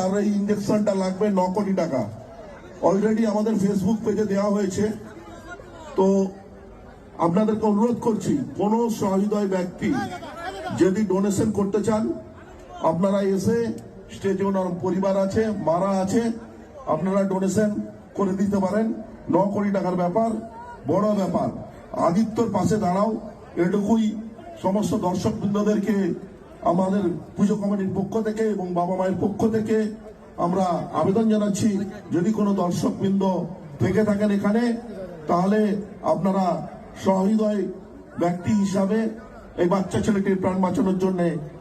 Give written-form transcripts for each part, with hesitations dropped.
তার এই ইঞ্জেকশনটা লাগবে 9 কোটি টাকা। অলরেডি আমাদের ফেসবুক পেজে দেওয়া হয়েছে। তো আপনাদেরকে অনুরোধ করছি, কোন সহৃদয় ব্যক্তি যদি ডোনেশন করতে চান, আপনারা এসে স্টেজে ওনার পরিবার আছে, মারা আছে, আপনারা ডোনেশন করে দিতে পারেন। 9 কোটি টাকার ব্যাপার, বড় ব্যাপার। আদিত্যর পাশে দাঁড়াও, এটুকুই সমস্ত দর্শক বৃন্দদেরকে আমাদের পুজো কমিটির পক্ষ থেকে এবং বাবা মায়ের পক্ষ থেকে আমরা আবেদন জানাচ্ছি। যদি কোনো দর্শক বৃন্দ থেকে থাকেন এখানে, তাহলে আপনারা সহৃদয় ব্যক্তি হিসাবে এই বাচ্চা ছেলেটির প্রাণ বাঁচানোর জন্য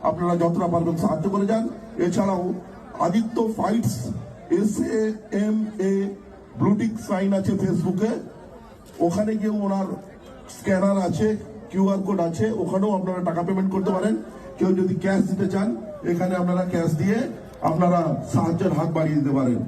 আপনারা যতটা পারবেন সাহায্য করে যান। এছাড়াও Aditya fights SAMA blue tick sign আছে ফেসবুকে, ওখানে গিয়ে ওনার স্ক্যানার আছে, QR কোড আছে, ওখানেও আপনারা টাকা পেমেন্ট করতে পারেন। কেউ যদি ক্যাশ দিতে চান, এখানে আপনারা ক্যাশ দিয়ে আপনারা সাহায্যের হাত বাড়িয়ে দিতে পারেন।